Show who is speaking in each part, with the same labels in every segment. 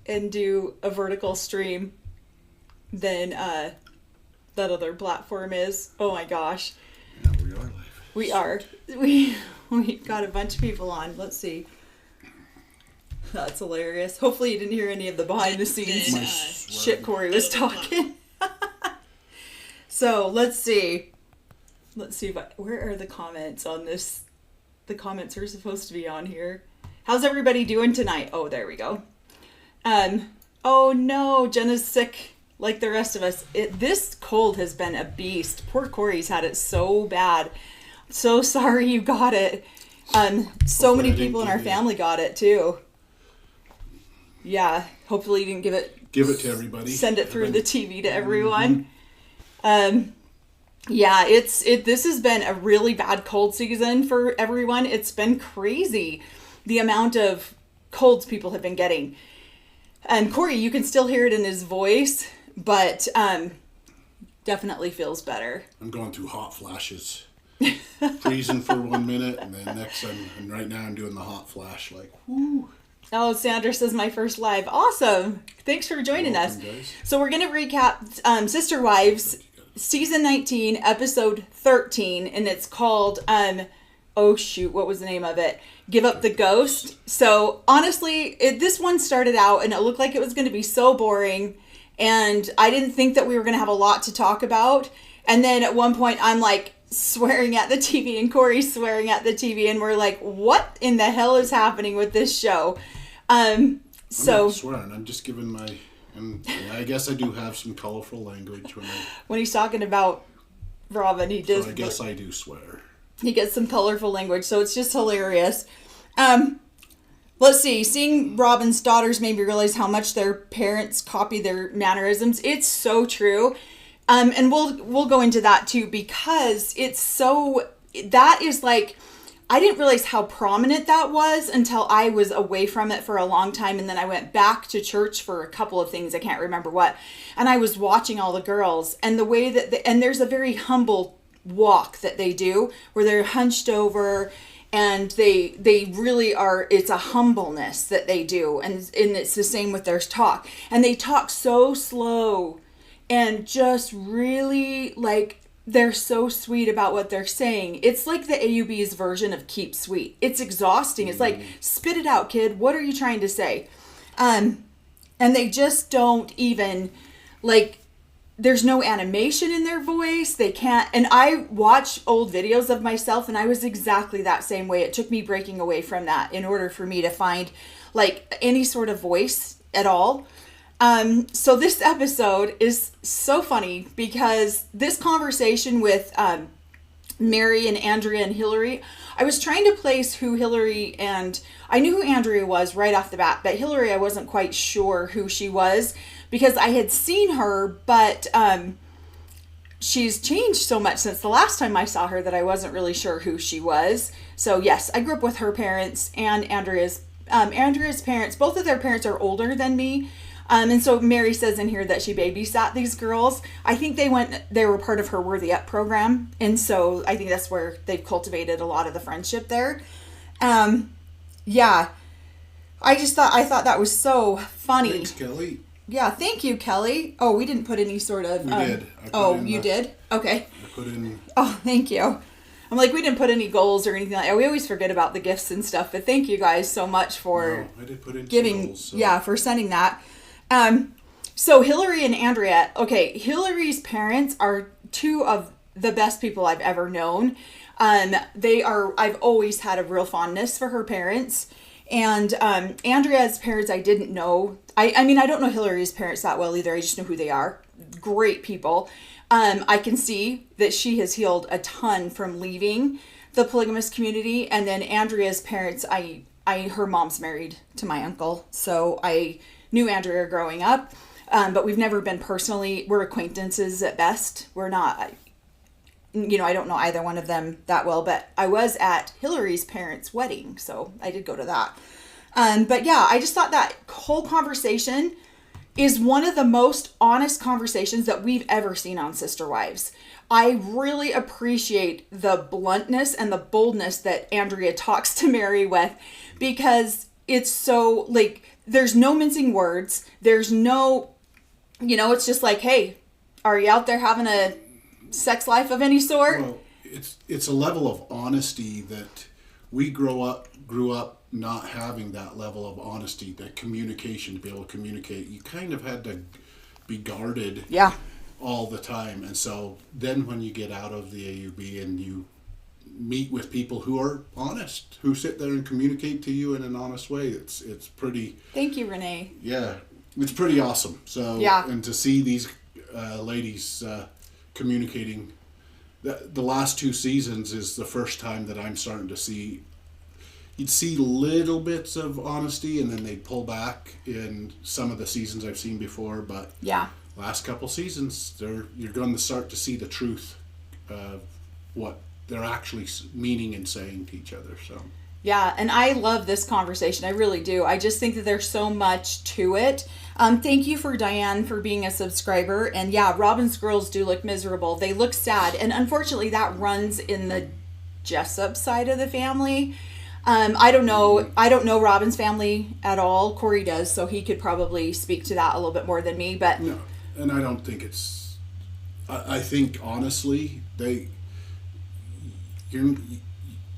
Speaker 1: and do a vertical stream than that other platform is. Oh my gosh.
Speaker 2: Yeah, we are live.
Speaker 1: We are. We've got a bunch of people on. Let's see. That's hilarious. Hopefully you didn't hear any of the behind the scenes shit Corey was talking. So let's see. Where are the comments on this? The comments are supposed to be on here. How's everybody doing tonight? Oh, there we go. Oh no, Jenna's sick like the rest of us. This cold has been a beast. Poor Corey's had it so bad. So sorry you got it. So many people in our family got it too. Yeah, hopefully you didn't give it
Speaker 2: to everybody.
Speaker 1: Send it through the TV to everyone. Yeah, this has been a really bad cold season for everyone. It's been crazy the amount of colds people have been getting. And Corey, you can still hear it in his voice, but definitely feels better.
Speaker 2: I'm going through hot flashes. Freezing for 1 minute, and then next and right now I'm doing the hot flash, like, whoo.
Speaker 1: Oh, Sandra says my first live. Awesome. Thanks for joining us.
Speaker 2: Guys.
Speaker 1: So we're going to recap Sister Wives, Season 19, Episode 13, and it's called, oh shoot, what was the name of it? Give Up the Ghost. So honestly, this one started out and it looked like it was going to be so boring, and I didn't think that we were going to have a lot to talk about. And then at one point I'm like swearing at the TV and Corey's swearing at the TV, and we're like, what in the hell is happening with this show?
Speaker 2: I'm not swearing, I'm just giving my, and I guess I do have some colorful language
Speaker 1: when he's talking about Robin, he does.
Speaker 2: So I guess I do swear.
Speaker 1: He gets some colorful language, so it's just hilarious. Let's see. Seeing Robin's daughters made me realize how much their parents copy their mannerisms. It's so true. And we'll go into that too, because that is like, I didn't realize how prominent that was until I was away from it for a long time. And then I went back to church for a couple of things. I can't remember what. And I was watching all the girls, and the way that, and there's a very humble walk that they do where they're hunched over, and they really are, it's a humbleness that they do. And it's the same with their talk, and they talk so slow and just really like, they're so sweet about what they're saying. It's like the AUB's version of Keep Sweet. It's exhausting. It's like, spit it out, kid. What are you trying to say? And they just don't even, like, there's no animation in their voice. They can't. And I watch old videos of myself, and I was exactly that same way. It took me breaking away from that in order for me to find, like, any sort of voice at all. So this episode is so funny because this conversation with Mary and Andrea and Hillary, I was trying to place who Hillary, and I knew who Andrea was right off the bat, but Hillary I wasn't quite sure who she was because I had seen her, but she's changed so much since the last time I saw her that I wasn't really sure who she was. So yes, I grew up with her parents and Andrea's parents. Both of their parents are older than me. And so Mary says in here that she babysat these girls. I think they were part of her Worthy Up program. And so I think that's where they've cultivated a lot of the friendship there. Yeah. I thought that was so funny.
Speaker 2: Thanks, Kelly.
Speaker 1: Yeah, thank you, Kelly. Oh, we didn't put any sort of...
Speaker 2: We did.
Speaker 1: You did? Okay.
Speaker 2: I put in...
Speaker 1: Oh, thank you. I'm like, we didn't put any goals or anything like that. We always forget about the gifts and stuff, but thank you guys so much for
Speaker 2: I did put in
Speaker 1: giving,
Speaker 2: goals, so.
Speaker 1: Yeah, for sending that. So Hillary and Andrea, okay, Hillary's parents are two of the best people I've ever known. I've always had a real fondness for her parents. And Andrea's parents I didn't know. I mean, I don't know Hillary's parents that well either. I just know who they are. Great people. I can see that she has healed a ton from leaving the polygamous community. And then Andrea's parents, her mom's married to my uncle. So I knew Andrea growing up. But we've never been we're acquaintances at best. We're not, I don't know either one of them that well, but I was at Hillary's parents' wedding. So I did go to that. But yeah, I just thought that whole conversation is one of the most honest conversations that we've ever seen on Sister Wives. I really appreciate the bluntness and the boldness that Andrea talks to Mary with, because it's so, like, there's no mincing words. There's no, it's just like, hey, are you out there having a sex life of any sort?
Speaker 2: Well, it's a level of honesty that we grew up not having that level of honesty, that communication, to be able to communicate. You kind of had to be guarded all the time. And so then when you get out of the AUB and you meet with people who are honest, who sit there and communicate to you in an honest way, it's pretty...
Speaker 1: Thank you, Renee.
Speaker 2: Yeah, it's pretty awesome. So, and to see these ladies communicating, the last 2 seasons is the first time that I'm starting to see... You'd see little bits of honesty, and then they'd pull back in some of the seasons I've seen before. But last couple seasons, you're going to start to see the truth of what they're actually meaning and saying to each other. So
Speaker 1: yeah, and I love this conversation. I really do. I just think that there's so much to it. Thank you for Diane for being a subscriber. And yeah, Robin's girls do look miserable. They look sad, and unfortunately, that runs in the Jessup side of the family. I don't know Robin's family at all. Corey does, so he could probably speak to that a little bit more than me. But
Speaker 2: no, and I don't think it's. I think honestly, you're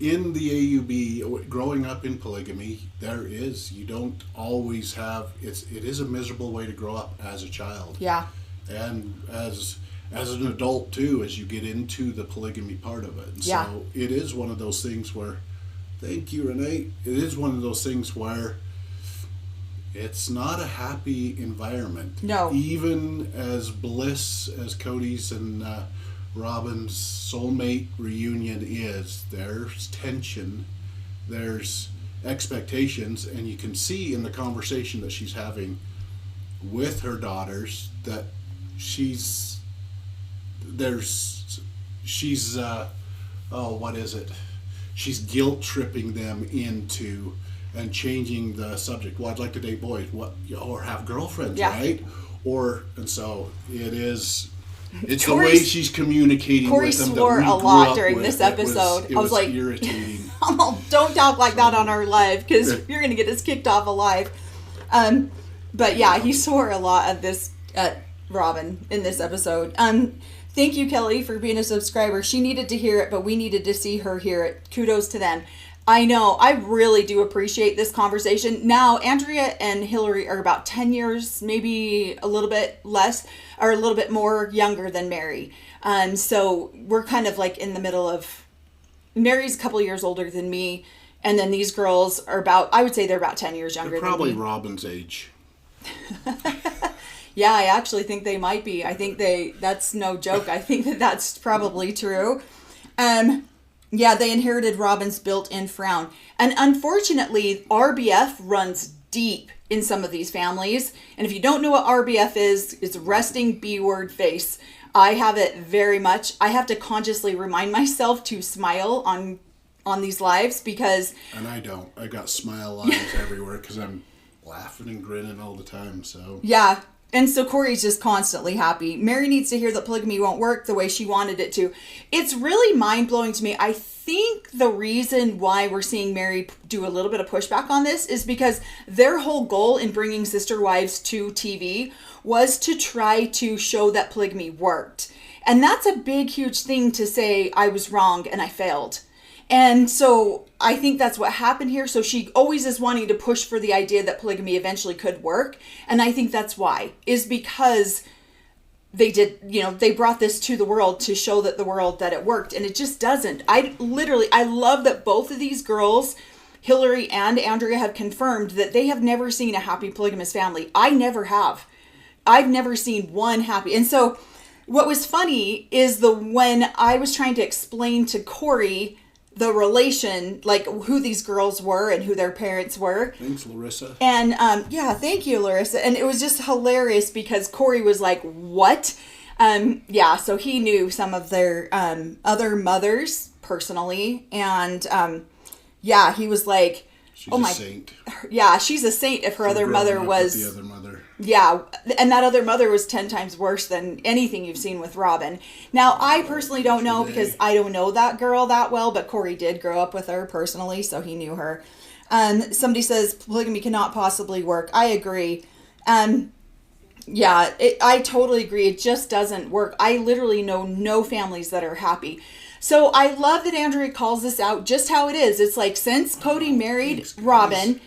Speaker 2: in the AUB. Growing up in polygamy, you don't always have. It is a miserable way to grow up as a child.
Speaker 1: Yeah.
Speaker 2: And as an adult too, as you get into the polygamy part of it. And so it is one of those things where. Thank you, Renee. It is one of those things where it's not a happy environment.
Speaker 1: No.
Speaker 2: Even as bliss as Cody's and Robin's soulmate reunion is, there's tension, there's expectations, and you can see in the conversation that she's having with her daughters that she's she's guilt tripping them into and changing the subject. Well, I'd like to date boys, or have girlfriends, right? And so it is. It's the way she's communicating with them.
Speaker 1: Corey swore a lot during this episode.
Speaker 2: I was like, irritating.
Speaker 1: Don't talk like that on our live, because you're going to get us kicked off of live. But yeah, he swore a lot at Robin in this episode. Thank you, Kelly, for being a subscriber. She needed to hear it, but we needed to see her hear it. Kudos to them. I know. I really do appreciate this conversation. Now, Andrea and Hillary are about 10 years, maybe a little bit less, or a little bit more younger than Mary. So we're kind of like in the middle of... Mary's a couple years older than me, and then these girls are I would say they're about 10 years younger than me.
Speaker 2: Probably Robin's age.
Speaker 1: Yeah, I actually think they might be. I think that's no joke. I think that's probably true. Yeah, they inherited Robin's built-in frown. And unfortunately, RBF runs deep in some of these families. And if you don't know what RBF is, it's resting B-word face. I have it very much. I have to consciously remind myself to smile on these lives because... And
Speaker 2: I don't. I got smile lines everywhere because I'm laughing and grinning all the time, so...
Speaker 1: Yeah. And so Corey's just constantly happy. Mary needs to hear that polygamy won't work the way she wanted it to. It's really mind-blowing to me. I think the reason why we're seeing Mary do a little bit of pushback on this is because their whole goal in bringing Sister Wives to TV was to try to show that polygamy worked. And that's a big, huge thing to say, I was wrong and I failed. And so I think that's what happened here. So she always is wanting to push for the idea that polygamy eventually could work. And I think that's why, is because they did, they brought this to the world to show that it worked. And it just doesn't. I love that both of these girls, Hillary and Andrea, have confirmed that they have never seen a happy polygamous family. I never have. I've never seen one happy. And so what was funny is when I was trying to explain to Corey the relation, like who these girls were and who their parents were.
Speaker 2: Thanks, Larissa.
Speaker 1: And thank you, Larissa. And it was just hilarious because Corey was like, what? So he knew some of their other mothers personally. And he was like,
Speaker 2: she's a saint.
Speaker 1: Yeah, she's a saint if her other mother was...
Speaker 2: The other mother.
Speaker 1: Yeah, and that other mother was 10 times worse than anything you've seen with Robin. Now, I personally don't know because I don't know that girl that well, but Corey did grow up with her personally, so he knew her. Somebody says polygamy cannot possibly work. I agree. Yeah, I totally agree. It just doesn't work. I literally know no families that are happy. So I love that Andrea calls this out just how it is. It's like, since Cody married Robin,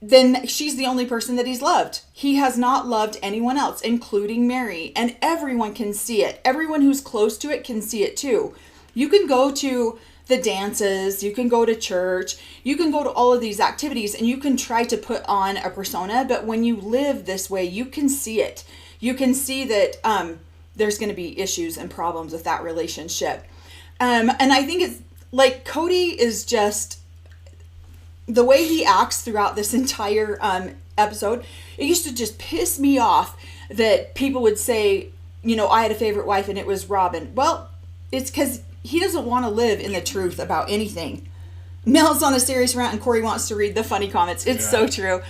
Speaker 1: then she's the only person that he's loved. He has not loved anyone else, including Mary. And everyone can see it. Everyone who's close to it can see it too. You can go to the dances, you can go to church, you can go to all of these activities, and you can try to put on a persona, but when you live this way, you can see it. You can see that there's going to be issues and problems with that relationship. And I think it's like, Cody is just, the way he acts throughout this entire episode, it used to just piss me off that people would say, you know, I had a favorite wife and it was Robin. Well, it's because he doesn't want to live in the truth about anything. Mel's on a serious rant and Corey wants to read the funny comments. It's so true.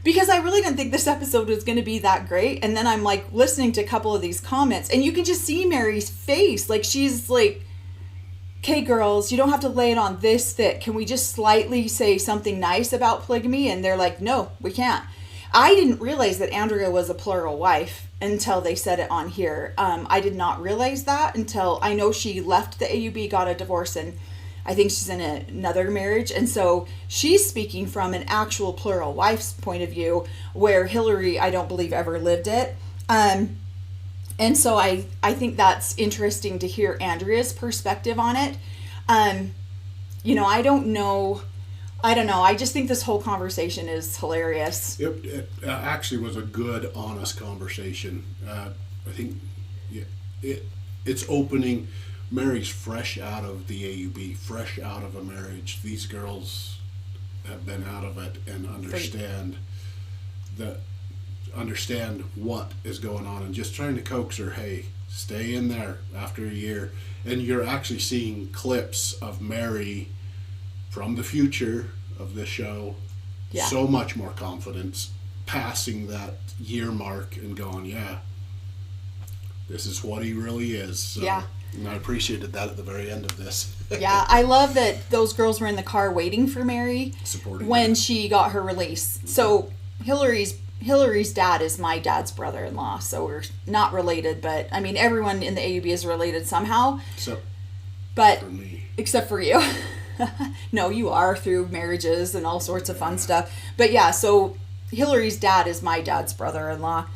Speaker 1: Because I really didn't think this episode was going to be that great. And then I'm like listening to a couple of these comments and you can just see Mary's face. Like, she's like, okay, girls, you don't have to lay it on this thick. Can we just slightly say something nice about polygamy? And they're like, no, we can't. I didn't realize that Andrea was a plural wife until they said it on here. I did not realize that until I know she left the AUB, got a divorce, and I think she's in another marriage. And so she's speaking from an actual plural wife's point of view, where Hillary, I don't believe, ever lived it. And so I think that's interesting to hear Andrea's perspective on it. You know, I don't know. I just think this whole conversation is hilarious.
Speaker 2: It actually was a good, honest conversation. I think it's opening. Mary's fresh out of the AUB, fresh out of a marriage. These girls have been out of it and understand what is going on, and just trying to coax her, hey, stay in there after a year. And you're actually seeing clips of Mary from the future of this show, so much more confidence, passing that year mark and going, yeah, this is what he really is. So, and I appreciated that at the very end of this.
Speaker 1: Yeah, I love that those girls were in the car waiting for Mary when she got her release. So Hillary's dad is my dad's brother-in-law, so we're not related, but I mean, everyone in the AUB is related somehow. Except for you. No, you are, through marriages and all sorts of fun stuff. But yeah, so Hillary's dad is my dad's brother-in-law,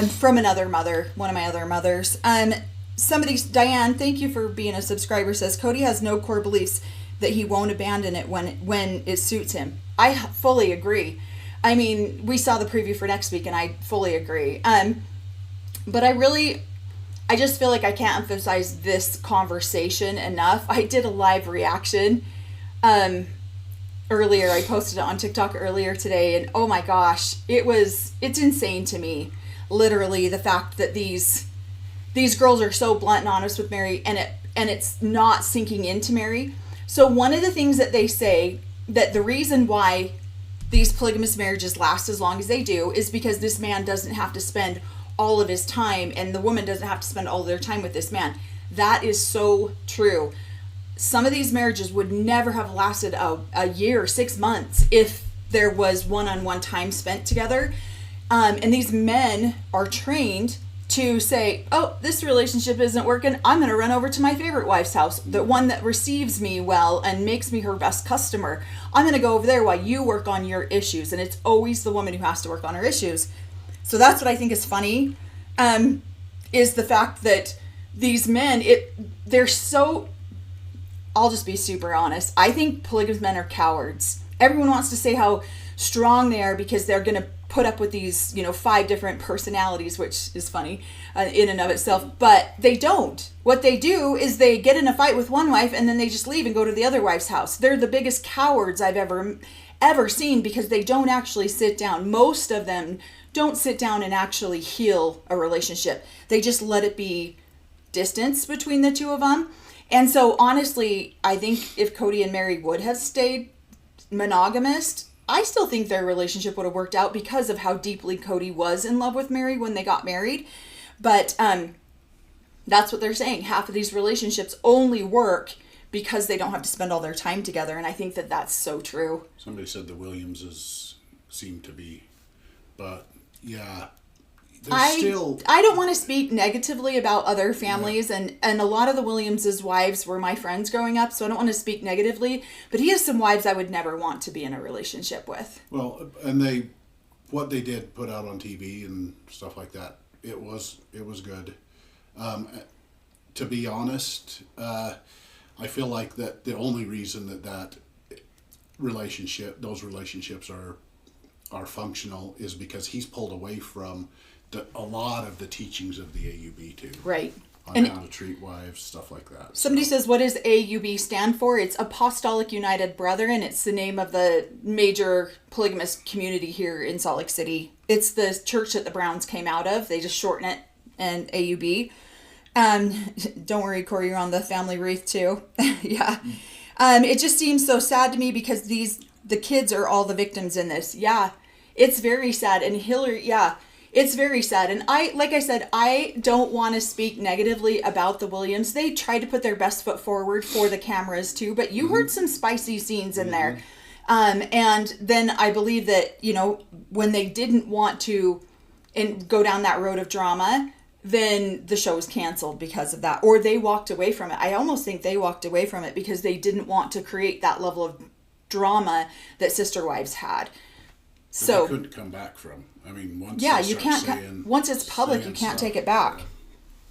Speaker 1: from another mother, one of my other mothers. Diane, thank you for being a subscriber, says Cody has no core beliefs that he won't abandon it when it suits him. I fully agree. I mean, we saw the preview for next week and I fully agree. But I just feel like I can't emphasize this conversation enough. I did a live reaction earlier. I posted it on TikTok earlier today, and oh my gosh, it's insane to me. Literally, the fact that these girls are so blunt and honest with Mary, and it's not sinking into Mary. So one of the things that they say, that the reason why these polygamous marriages last as long as they do is because this man doesn't have to spend all of his time, and the woman doesn't have to spend all of their time with this man. That is so true. Some of these marriages would never have lasted a year, 6 months, if there was one-on-one time spent together. And these men are trained to say, oh, this relationship isn't working, I'm going to run over to my favorite wife's house, the one that receives me well and makes me her best customer. I'm going to go over there while you work on your issues. And it's always the woman who has to work on her issues. So that's what I think is funny, is the fact that these men, they're so, I'll just be super honest, I think polygamous men are cowards. Everyone wants to say how strong they are because they're going to put up with these, 5 different personalities, which is funny in and of itself, but they don't. What they do is they get in a fight with one wife and then they just leave and go to the other wife's house. They're the biggest cowards I've ever seen, because they don't actually sit down. Most of them don't sit down and actually heal a relationship. They just let it be distance between the two of them. And so honestly, I think if Cody and Mary would have stayed monogamous, I still think their relationship would have worked out because of how deeply Cody was in love with Mary when they got married. But that's what they're saying. Half of these relationships only work because they don't have to spend all their time together. And I think that that's so true.
Speaker 2: Somebody said the Williamses seem to be, but yeah.
Speaker 1: I don't want to speak negatively about other families, and a lot of the Williamses' wives were my friends growing up, so I don't want to speak negatively, but he has some wives I would never want to be in a relationship with.
Speaker 2: Well, and what they did put out on TV and stuff like that, it was good. To be honest, I feel like that the only reason those relationships are functional is because he's pulled away from a lot of the teachings of the AUB too.
Speaker 1: Right.
Speaker 2: On how to treat wives, stuff like that.
Speaker 1: Somebody says, what does AUB stand for? It's Apostolic United Brethren. It's the name of the major polygamous community here in Salt Lake City. It's the church that the Browns came out of. They just shorten it, and AUB. Don't worry, Corey, you're on the family wreath too. Yeah. It just seems so sad to me because the kids are all the victims in this. Yeah. It's very sad. And Hillary, yeah. It's very sad. And like I said, I don't want to speak negatively about the Williams. They tried to put their best foot forward for the cameras too, but you heard some spicy scenes in there. And then I believe that, when they didn't want to go down that road of drama, then the show was canceled because of that. Or they walked away from it. I almost think they walked away from it because they didn't want to create that level of drama that Sister Wives had. So
Speaker 2: they couldn't come back from. I mean, once
Speaker 1: you can't. Once it's public, you can't take it back.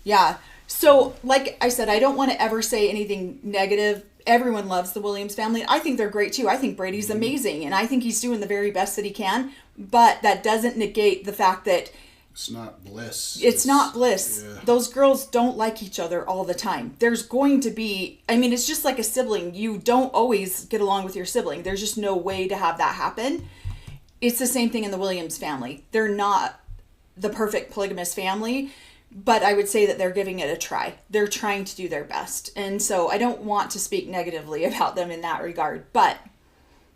Speaker 1: Yeah. So, like I said, I don't want to ever say anything negative. Everyone loves the Williams family. I think they're great too. I think Brady's amazing, and I think he's doing the very best that he can. But that doesn't negate the fact that
Speaker 2: it's not bliss.
Speaker 1: It's not bliss. Yeah. Those girls don't like each other all the time. There's going to be. I mean, it's just like a sibling. You don't always get along with your sibling. There's just no way to have that happen. It's the same thing in the Williams family. They're not the perfect polygamous family, but I would say that they're giving it a try. They're trying to do their best. And so I don't want to speak negatively about them in that regard. But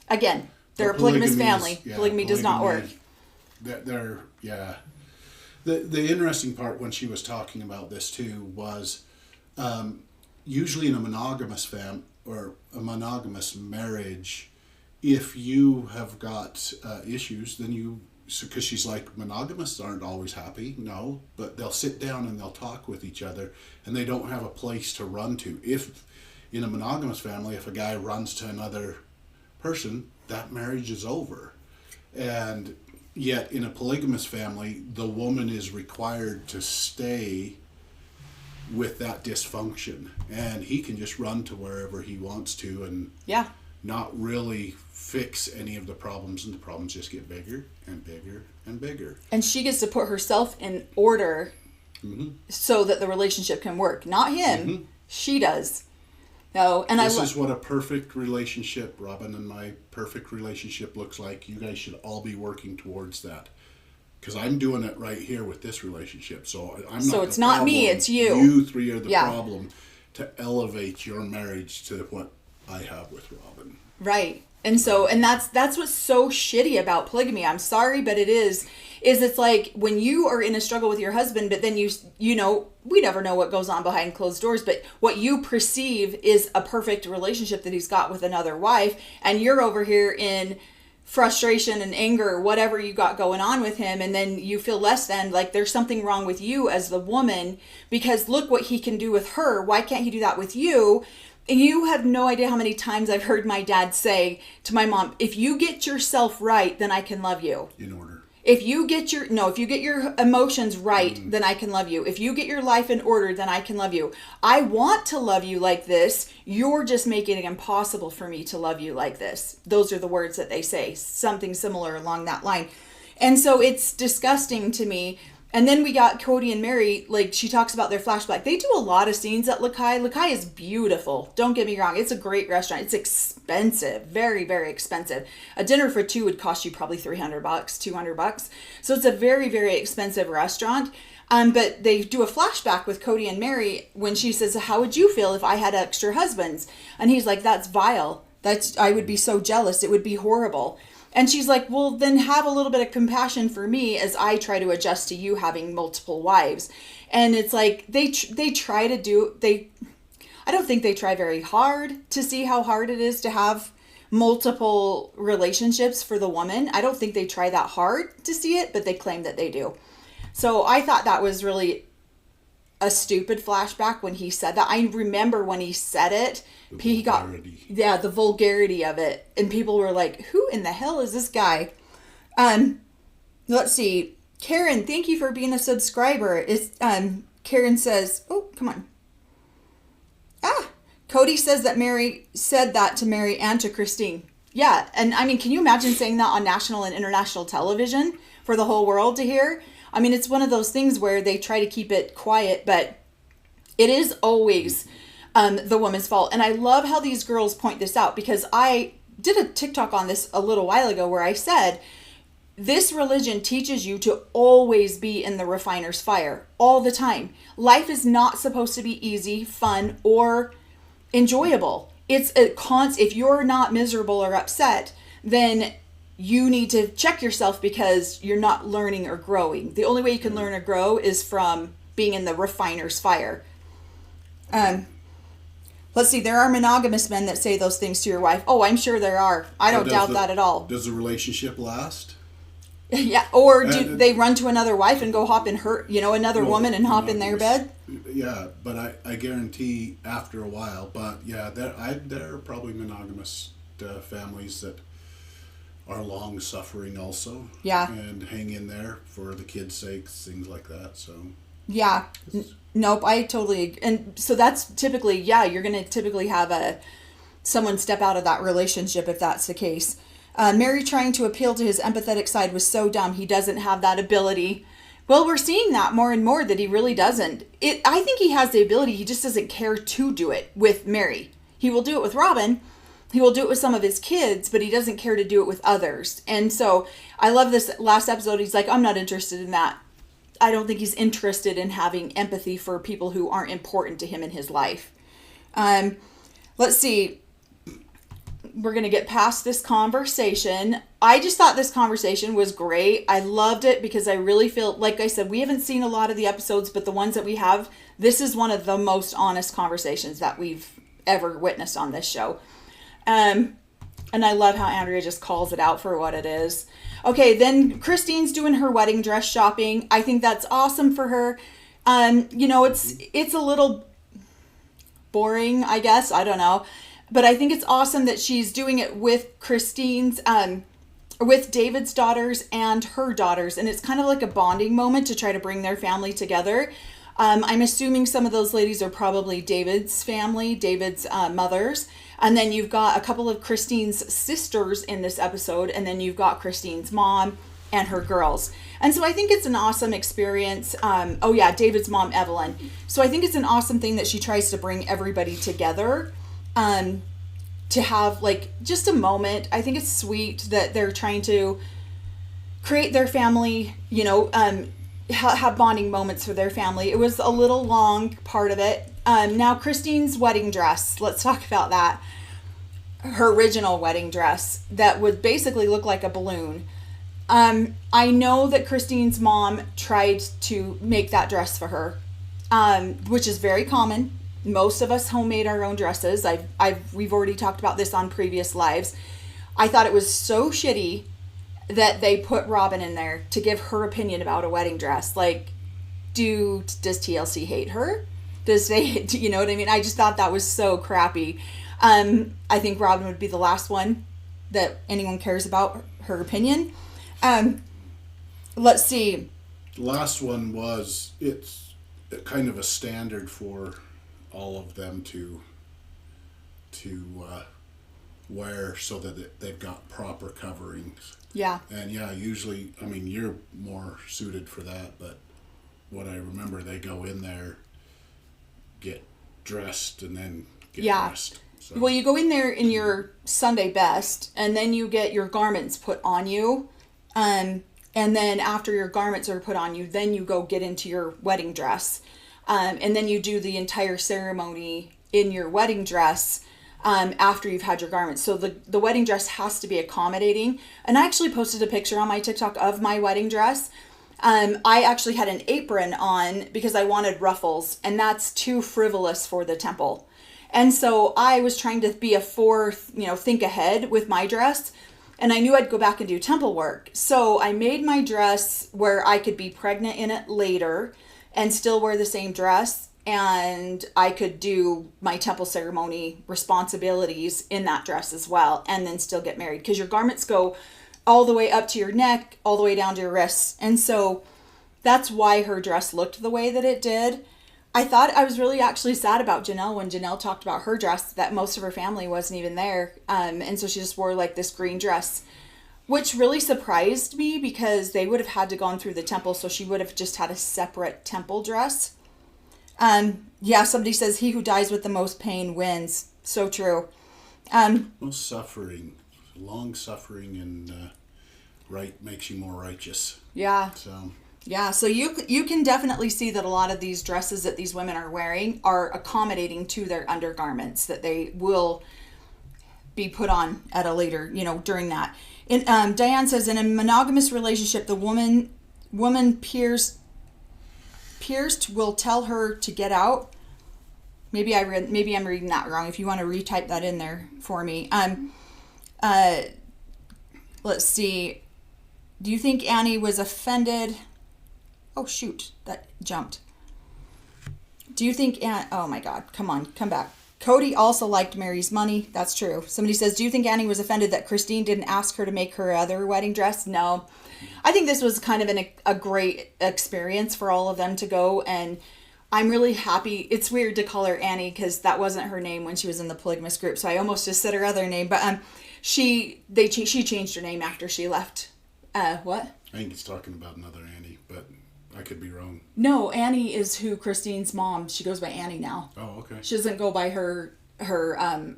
Speaker 1: again, they're a polygamous family. Polygamy does not work.
Speaker 2: The interesting part when she was talking about this too was usually in a monogamous or a monogamous marriage, if you have got issues, then because she's like, monogamists aren't always happy. No, but they'll sit down and they'll talk with each other, and they don't have a place to run to. If in a monogamous family, if a guy runs to another person, that marriage is over. And yet in a polygamous family, the woman is required to stay with that dysfunction, and he can just run to wherever he wants to and not really fix any of the problems, and the problems just get bigger and bigger and bigger.
Speaker 1: And she gets to put herself in order so that the relationship can work. Not him. She does. No, and
Speaker 2: this is what a perfect relationship, Robin and my perfect relationship looks like. You guys should all be working towards that. Because I'm doing it right here with this relationship. So it's not me, it's you. You three are the problem to elevate your marriage to what I have with Robin.
Speaker 1: Right. And so, and that's what's so shitty about polygamy. I'm sorry, but it is it's like when you are in a struggle with your husband, but then we never know what goes on behind closed doors, but what you perceive is a perfect relationship that he's got with another wife, and you're over here in frustration and anger or whatever you got going on with him, and then you feel less than, like there's something wrong with you as the woman, because look what he can do with her. Why can't he do that with you? And you have no idea how many times I've heard my dad say to my mom, if you get yourself right, then I can love you.
Speaker 2: In order.
Speaker 1: If you get your emotions right, then I can love you. If you get your life in order, then I can love you. I want to love you like this. You're just making it impossible for me to love you like this. Those are the words that they say. Something similar along that line. And so it's disgusting to me. And then we got Cody and Mary, like she talks about their flashback. They do a lot of scenes at Lakai. Lakai is beautiful. Don't get me wrong. It's a great restaurant. It's expensive. Very, very expensive. A dinner for two would cost you probably $300, $200. So it's a very, very expensive restaurant. But they do a flashback with Cody and Mary when she says, how would you feel if I had extra husbands? And he's like, that's vile. I would be so jealous. It would be horrible. And she's like, well, then have a little bit of compassion for me as I try to adjust to you having multiple wives. And it's like, they try to do, I don't think they try very hard to see how hard it is to have multiple relationships for the woman. I don't think they try that hard to see it, but they claim that they do. So I thought that was really a stupid flashback when he said that. I remember when he said it, he got, the vulgarity of it. And people were like, who in the hell is this guy? Let's see. Karen, thank you for being a subscriber. Karen says, oh, come on. Cody says that Mary said that to Mary and to Christine. Yeah, and I mean, can you imagine saying that on national and international television for the whole world to hear? I mean, it's one of those things where they try to keep it quiet, but it is always the woman's fault. And I love how these girls point this out, because I did a TikTok on this a little while ago where I said, this religion teaches you to always be in the refiner's fire all the time. Life is not supposed to be easy, fun, or enjoyable. It's a if you're not miserable or upset, then you need to check yourself, because you're not learning or growing. The only way you can learn or grow is from being in the refiner's fire. Let's see, there are monogamous men that say those things to your wife. Oh, I'm sure there are. I don't doubt that at all.
Speaker 2: Does the relationship last?
Speaker 1: Yeah, or do they run to another wife and go hop in another woman and hop in their bed?
Speaker 2: Yeah, but I guarantee after a while. But yeah, there are probably monogamous families that are long suffering also.
Speaker 1: Yeah,
Speaker 2: and hang in there for the kids' sakes, things like that. So
Speaker 1: yeah, nope, I totally. And so that's typically, you're going to typically have someone step out of that relationship if that's the case. Mary trying to appeal to his empathetic side was so dumb. He doesn't have that ability. Well, we're seeing that more and more, that he really doesn't. I think he has the ability. He just doesn't care to do it with Mary. He will do it with Robin. He will do it with some of his kids, but he doesn't care to do it with others. And so I love this last episode. He's like, I'm not interested in that. I don't think he's interested in having empathy for people who aren't important to him in his life. Let's see. We're going to get past this conversation. I just thought this conversation was great. I loved it because I really feel, like I said, we haven't seen a lot of the episodes, but the ones that we have, this is one of the most honest conversations that we've ever witnessed on this show. And I love how Andrea just calls it out for what it is. Okay, then Christine's doing her wedding dress shopping. I think that's awesome for her. It's a little boring, I guess. I don't know. But I think it's awesome that she's doing it with with David's daughters and her daughters. And it's kind of like a bonding moment to try to bring their family together. I'm assuming some of those ladies are probably David's family, David's mothers. And then you've got a couple of Christine's sisters in this episode. And then you've got Christine's mom and her girls. And so I think it's an awesome experience. David's mom, Evelyn. So I think it's an awesome thing that she tries to bring everybody together. To have like just a moment. I think it's sweet that they're trying to create their family, have bonding moments for their family. It was a little long, part of it. Now Christine's wedding dress, let's talk about that. Her original wedding dress that would basically look like a balloon. I know that Christine's mom tried to make that dress for her, which is very common. Most of us homemade our own dresses. We've already talked about this on previous lives. I thought it was so shitty that they put Robin in there to give her opinion about a wedding dress. Like, does TLC hate her? Does you know what I mean? I just thought that was so crappy. I think Robin would be the last one that anyone cares about her opinion. Let's see.
Speaker 2: The last one it's kind of a standard for all of them to wear so that they've got proper coverings.
Speaker 1: Yeah.
Speaker 2: And usually, I mean, you're more suited for that, but what I remember, they go in there, get dressed, and then get dressed. So.
Speaker 1: Well, you go in there in your Sunday best, and then you get your garments put on you. And then after your garments are put on you, then you go get into your wedding dress. And then you do the entire ceremony in your wedding dress after you've had your garments. So the wedding dress has to be accommodating. And I actually posted a picture on my TikTok of my wedding dress. I actually had an apron on because I wanted ruffles, and that's too frivolous for the temple. And so I was trying to be a fourth, think ahead with my dress. And I knew I'd go back and do temple work. So I made my dress where I could be pregnant in it later and still wear the same dress. And I could do my temple ceremony responsibilities in that dress as well. And then still get married. Because your garments go all the way up to your neck, all the way down to your wrists. And so that's why her dress looked the way that it did. I thought I was really actually sad about Janelle when Janelle talked about her dress, that most of her family wasn't even there. And so she just wore like this green dress, which really surprised me because they would have had to gone through the temple. So she would have just had a separate temple dress. Yeah, somebody says he who dies with the most pain wins. So true.
Speaker 2: Most suffering, long suffering and right makes you more righteous.
Speaker 1: Yeah.
Speaker 2: So...
Speaker 1: Yeah, so you can definitely see that a lot of these dresses that these women are wearing are accommodating to their undergarments that they will be put on at a later, during that. Diane says, in a monogamous relationship, the woman pierced will tell her to get out. Maybe I'm reading that wrong. If you want to retype that in there for me. Let's see. Do you think Annie was offended? Oh, shoot. That jumped. Do you think... oh, my God. Come on. Come back. Cody also liked Mary's money. That's true. Somebody says, do you think Annie was offended that Christine didn't ask her to make her other wedding dress? No. I think this was kind of a great experience for all of them to go. And I'm really happy. It's weird to call her Annie because that wasn't her name when she was in the polygamous group. So I almost just said her other name. But she changed her name after she left. What?
Speaker 2: I think he's talking about another Annie, but... I could be wrong.
Speaker 1: No, Annie is who Christine's mom. She goes by Annie now.
Speaker 2: Oh, okay.
Speaker 1: She doesn't go by her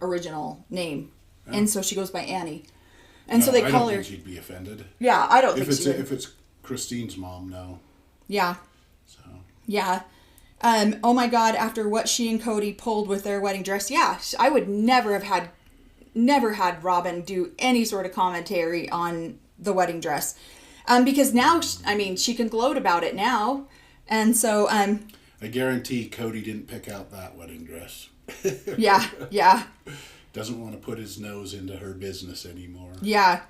Speaker 1: original name, and so she goes by Annie. And so they call her. I
Speaker 2: don't think she'd be offended.
Speaker 1: Yeah, I don't think
Speaker 2: so. If it's Christine's mom, no.
Speaker 1: Yeah.
Speaker 2: So.
Speaker 1: Yeah. Oh my God! After what she and Cody pulled with their wedding dress, yeah, I would never had Robin do any sort of commentary on the wedding dress. Because now, she can gloat about it now. And so... I
Speaker 2: guarantee Cody didn't pick out that wedding dress.
Speaker 1: Yeah.
Speaker 2: Doesn't want to put his nose into her business anymore.
Speaker 1: Yeah.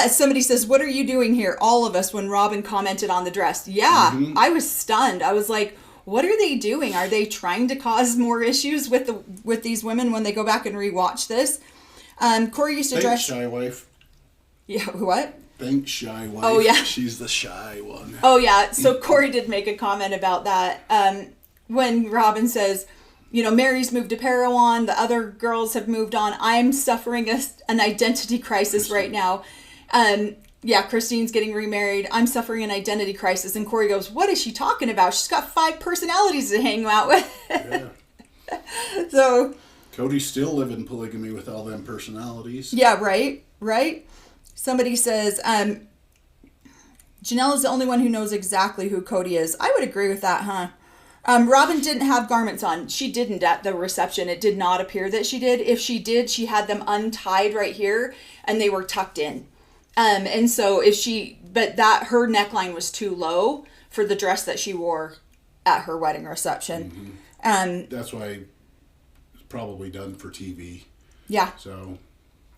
Speaker 1: Somebody says, what are you doing here? All of us, when Robin commented on the dress. Yeah, mm-hmm. I was stunned. I was like, what are they doing? Are they trying to cause more issues with these women when they go back and rewatch this? Corey used to dress...
Speaker 2: Shy wife.
Speaker 1: Yeah, what?
Speaker 2: Thanks, shy wife.
Speaker 1: Oh, yeah.
Speaker 2: She's the shy one.
Speaker 1: Oh, yeah. So Corey did make a comment about that. When Robin says, Mary's moved to Parowan, the other girls have moved on. I'm suffering an identity crisis right now. Christine's getting remarried. I'm suffering an identity crisis. And Corey goes, what is she talking about? She's got 5 personalities to hang out with. Yeah. So.
Speaker 2: Cody's still living polygamy with all them personalities.
Speaker 1: Yeah, right. Somebody says, Janelle is the only one who knows exactly who Cody is. I would agree with that, huh? Robin didn't have garments on. She didn't at the reception. It did not appear that she did. If she did, she had them untied right here and they were tucked in. And so her neckline was too low for the dress that she wore at her wedding reception.
Speaker 2: Mm-hmm. That's why it's probably done for TV.
Speaker 1: Yeah.
Speaker 2: So...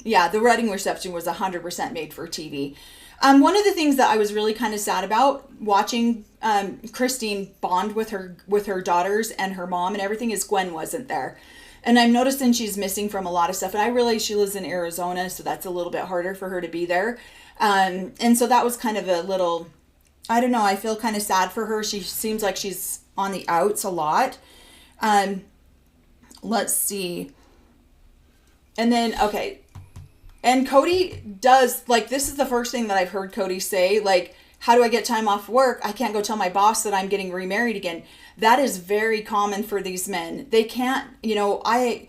Speaker 1: Yeah, the wedding reception was 100% made for TV. One of the things that I was really kind of sad about watching Christine bond with her daughters and her mom and everything is Gwen wasn't there. And I'm noticing she's missing from a lot of stuff. And I realize she lives in Arizona, so that's a little bit harder for her to be there. And so that was kind of a little, I don't know, I feel kind of sad for her. She seems like she's on the outs a lot. Let's see. And then, okay. And Cody does, this is the first thing that I've heard Cody say, how do I get time off work? I can't go tell my boss that I'm getting remarried again. That is very common for these men. They can't, I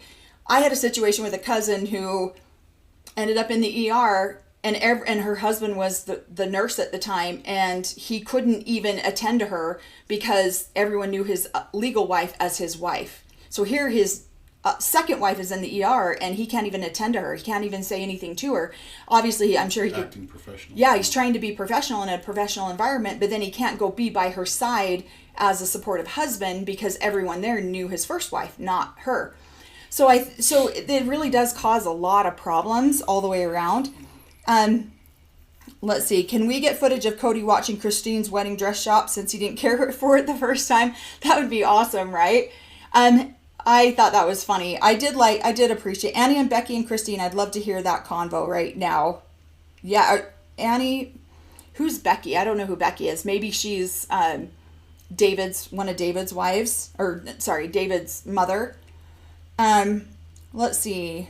Speaker 1: had a situation with a cousin who ended up in the ER and her husband was the nurse at the time and he couldn't even attend to her because everyone knew his legal wife as his wife. So here his second wife is in the ER, and he can't even attend to her. He can't even say anything to her. Obviously, I'm sure he could.
Speaker 2: Acting professional.
Speaker 1: Yeah, he's trying to be professional in a professional environment, but then he can't go be by her side as a supportive husband because everyone there knew his first wife, not her. So it really does cause a lot of problems all the way around. Let's see. Can we get footage of Cody watching Christine's wedding dress shop since he didn't care for it the first time? That would be awesome, right? I thought that was funny. I did appreciate Annie and Becky and Christine. I'd love to hear that convo right now. Yeah, Annie, who's Becky? I don't know who Becky is. Maybe she's one of David's wives, or sorry, David's mother. Let's see.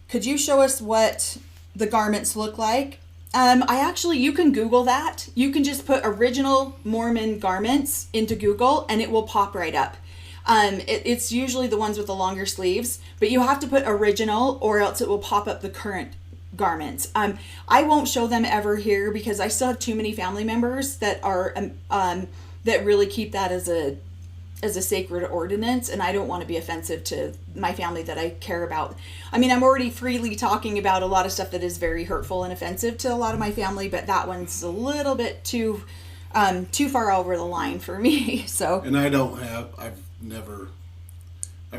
Speaker 1: Could you show us what the garments look like? You can Google that. You can just put original Mormon garments into Google and it will pop right up. It's usually the ones with the longer sleeves, but you have to put original or else it will pop up the current garments. I won't show them ever here because I still have too many family members that are, that really keep that as a sacred ordinance, and I don't want to be offensive to my family that I care about. I mean, I'm already freely talking about a lot of stuff that is very hurtful and offensive to a lot of my family, but that one's a little bit too far over the line for me. So.
Speaker 2: And I've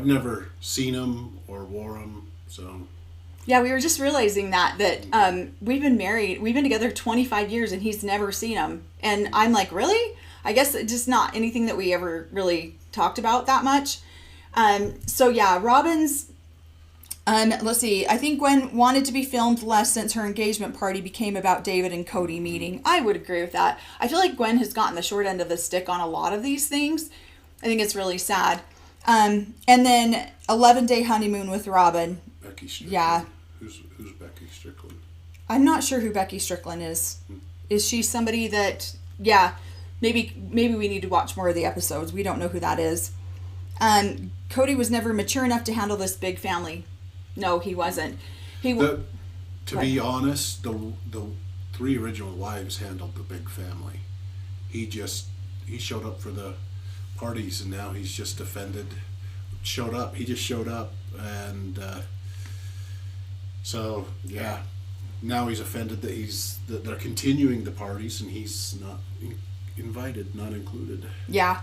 Speaker 2: never seen them or wore them. So.
Speaker 1: Yeah, we were just realizing that we've been married, we've been together 25 years, and he's never seen them, and I'm like, really? I guess it's just not anything that we ever really talked about that much. So yeah, Robin's, let's see, I think Gwen wanted to be filmed less since her engagement party became about David and Cody meeting. I would agree with that. I feel like Gwen has gotten the short end of the stick on a lot of these things. I think it's really sad. And then 11-day honeymoon with Robin.
Speaker 2: Becky Strickland.
Speaker 1: Yeah.
Speaker 2: Who's Becky Strickland?
Speaker 1: I'm not sure who Becky Strickland is. Is she somebody that, yeah, maybe we need to watch more of the episodes. We don't know who that is. Cody was never mature enough to handle this big family. No, he wasn't. To
Speaker 2: be honest, the three original wives handled the big family. He showed up for the parties, and now he's just offended. He just showed up, and so yeah, now he's offended that they're continuing the parties, and he's not invited, not included.
Speaker 1: Yeah.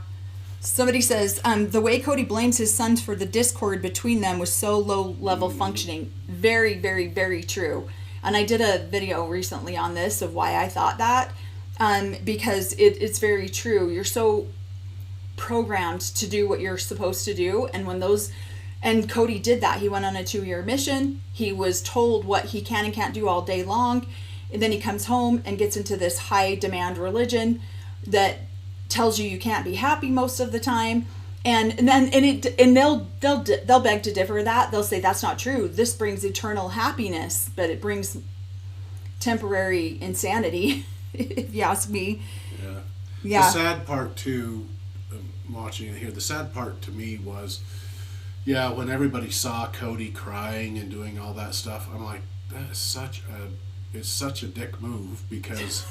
Speaker 1: Somebody says, the way Cody blames his sons for the discord between them was so low level functioning. Very, very, very true. And I did a video recently on this of why I thought that, because it's very true. You're so programmed to do what you're supposed to do, and Cody did that. He went on a 2-year mission. He was told what he can and can't do all day long, and then he comes home and gets into this high demand religion that tells you can't be happy most of the time, and they'll beg to differ that. They'll say that's not true. This brings eternal happiness, but it brings temporary insanity, if you ask me. Yeah.
Speaker 2: The sad part too, watching it here, the sad part to me was, when everybody saw Cody crying and doing all that stuff, I'm like, that is such a dick move, because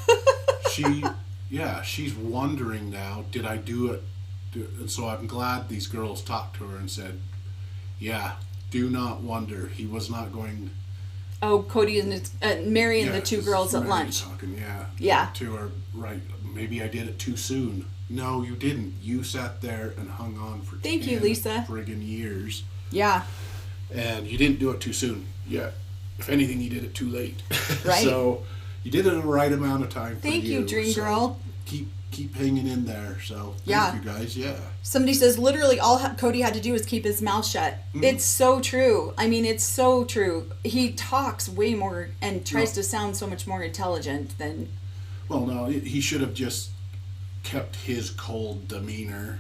Speaker 2: she's wondering now, did I do it? And so I'm glad these girls talked to her and said, do not wonder. He was not going.
Speaker 1: Oh, Cody and Mary and the two girls at lunch.
Speaker 2: Talking,
Speaker 1: yeah.
Speaker 2: To her, right. Maybe I did it too soon. No, you didn't. You sat there and hung on for 10 friggin' years.
Speaker 1: Yeah.
Speaker 2: And you didn't do it too soon. Yeah. If anything, you did it too late.
Speaker 1: Right.
Speaker 2: So you did it in the right amount of time for
Speaker 1: Thank you, Dream Girl.
Speaker 2: Keep hanging in there. So thank you guys. Yeah.
Speaker 1: Somebody says literally all Cody had to do was keep his mouth shut. Mm-hmm. It's so true. I mean, it's so true. He talks way more and tries to sound so much more intelligent than.
Speaker 2: Well, no, he should have just kept his cold demeanor,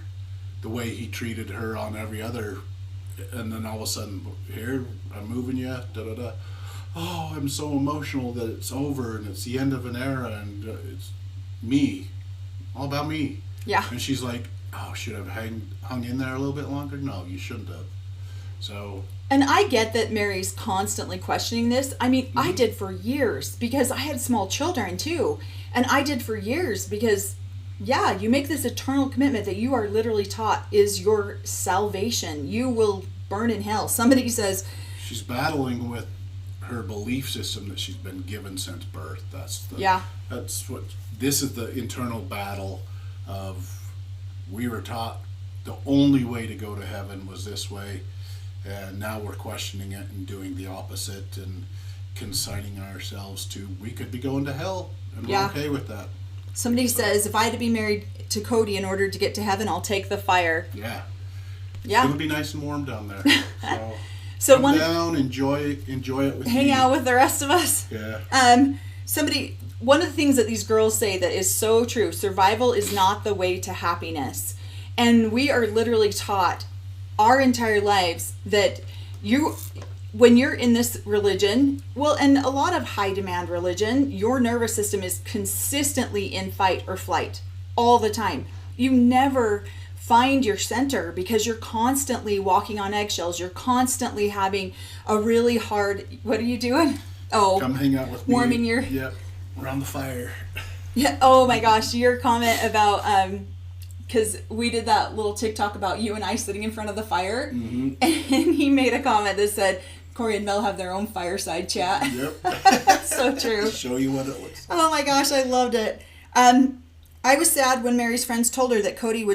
Speaker 2: the way he treated her on every other, and then all of a sudden, here, I'm moving you, da-da-da. Oh, I'm so emotional that it's over and it's the end of an era and it's me, all about me.
Speaker 1: Yeah.
Speaker 2: And she's like, oh, should I have hung in there a little bit longer? No, you shouldn't have. So.
Speaker 1: And I get that Mary's constantly questioning this. I mean, I did for years because I had small children too. And I did for years because Yeah, you make this eternal commitment that you are literally taught is your salvation. You will burn in hell. Somebody says
Speaker 2: she's battling with her belief system that she's been given since birth. That's what this is, the internal battle of, we were taught the only way to go to heaven was this way, and now we're questioning it and doing the opposite and consigning ourselves to, we could be going to hell, and we're okay with that.
Speaker 1: Somebody says, if I had to be married to Cody in order to get to heaven, I'll take the fire.
Speaker 2: Yeah. It's going to be nice and warm down there.
Speaker 1: So
Speaker 2: come down, enjoy it with
Speaker 1: hang out with the rest of us.
Speaker 2: Yeah.
Speaker 1: One of the things that these girls say that is so true, survival is not the way to happiness. And we are literally taught our entire lives that when you're in this religion, well, and a lot of high demand religion, your nervous system is consistently in fight or flight all the time. You never find your center because you're constantly walking on eggshells. You're constantly having a really hard, what are you doing? Oh,
Speaker 2: come hang out with me.
Speaker 1: Warming your...
Speaker 2: Yep, around the fire.
Speaker 1: Yeah. Oh my gosh, your comment about... because we did that little TikTok about you and I sitting in front of the fire. Mm-hmm. And he made a comment that said, Corey and Mel have their own fireside chat.
Speaker 2: Yep.
Speaker 1: So true.
Speaker 2: Show you what it looks like.
Speaker 1: Oh my gosh, I loved it. I was sad when Mary's friends told her that Cody would